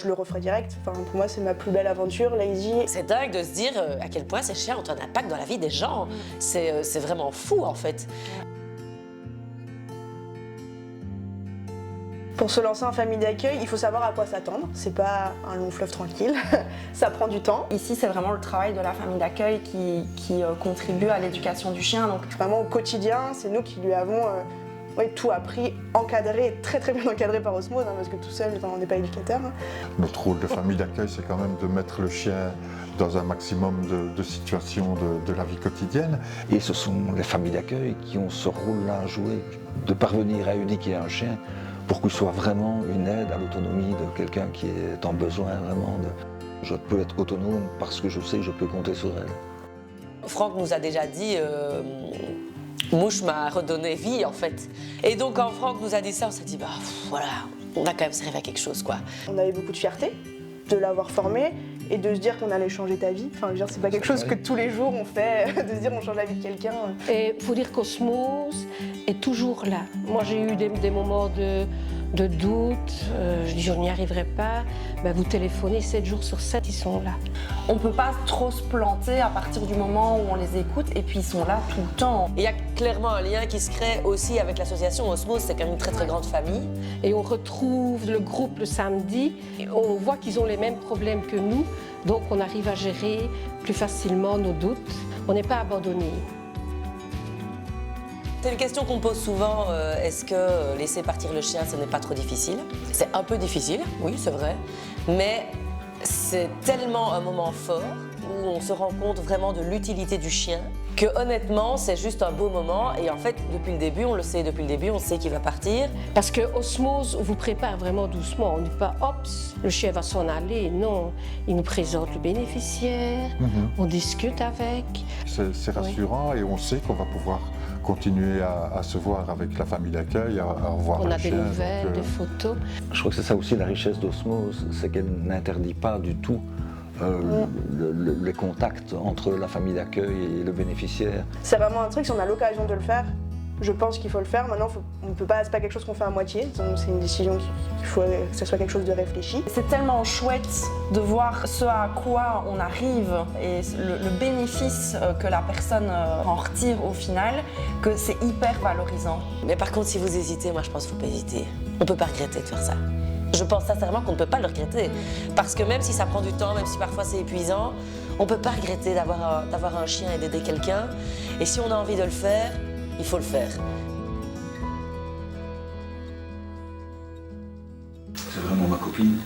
Je le referai direct. Enfin, pour moi, c'est ma plus belle aventure, Lazy. C'est dingue de se dire à quel point ces chiens ont un impact dans la vie des gens. C'est vraiment fou, en fait. Pour se lancer en famille d'accueil, il faut savoir à quoi s'attendre. C'est pas un long fleuve tranquille, ça prend du temps. Ici, c'est vraiment le travail de la famille d'accueil qui contribue à l'éducation du chien. Donc, vraiment au quotidien, c'est nous qui lui avons tout appris, encadré, très très bien encadré par osmose, parce que tout seul, on n'est pas éducateur. Notre rôle de famille d'accueil, c'est quand même de mettre le chien dans un maximum de situations de la vie quotidienne. Et ce sont les familles d'accueil qui ont ce rôle-là à jouer, de parvenir à éduquer un chien pour qu'il soit vraiment une aide à l'autonomie de quelqu'un qui est en besoin vraiment de... Je peux être autonome parce que je sais que je peux compter sur elle. Franck nous a déjà dit Mouche m'a redonné vie, en fait. Et donc, quand Franck nous a dit ça, on s'est dit, bah voilà, on a quand même servi à quelque chose, quoi. On avait beaucoup de fierté de l'avoir formé et de se dire qu'on allait changer ta vie. Enfin, je veux dire, c'est pas quelque chose que tous les jours on fait, de se dire on change la vie de quelqu'un. Et il faut dire qu'Osmose est toujours là. Moi, j'ai eu des moments de doute, je dis je n'y arriverai pas. Ben, vous téléphonez 7 jours sur 7, ils sont là. on ne peut pas trop se planter à partir du moment où on les écoute et puis ils sont là tout le temps. Il y a clairement un lien qui se crée aussi avec l'association Osmose, c'est quand même une très très grande famille. Et on retrouve le groupe le samedi, et on voit qu'ils ont les mêmes problèmes que nous, donc on arrive à gérer plus facilement nos doutes. On n'est pas abandonnés. C'est une question qu'on me pose souvent, est-ce que laisser partir le chien, ce n'est pas trop difficile? C'est un peu difficile, oui, c'est vrai, mais c'est tellement un moment fort où on se rend compte vraiment de l'utilité du chien que honnêtement, c'est juste un beau moment et en fait, depuis le début, on le sait, depuis le début, on sait qu'il va partir. Parce que Osmose vous prépare vraiment doucement, on ne dit pas « hop, le chien va s'en aller », non, il nous présente le bénéficiaire, on discute avec. C'est rassurant et on sait qu'on va pouvoir continuer à se voir avec la famille d'accueil, à revoir On a le des chien, nouvelles, donc, des photos. Je crois que c'est ça aussi la richesse d'Osmose, c'est qu'elle n'interdit pas du tout les contacts entre la famille d'accueil et le bénéficiaire. C'est vraiment un truc, si on a l'occasion de le faire, je pense qu'il faut le faire. Maintenant, on peut pas, c'est pas quelque chose qu'on fait à moitié, donc c'est une décision qu'il faut que ce soit quelque chose de réfléchi. C'est tellement chouette de voir ce à quoi on arrive et le bénéfice que la personne en retire au final, que c'est hyper valorisant. Mais par contre, si vous hésitez, moi je pense qu'il ne faut pas hésiter. On ne peut pas regretter de faire ça. Je pense sincèrement qu'on ne peut pas le regretter. Parce que même si ça prend du temps, même si parfois c'est épuisant, on ne peut pas regretter d'avoir un chien et d'aider quelqu'un. Et si on a envie de le faire, il faut le faire. C'est vraiment ma copine.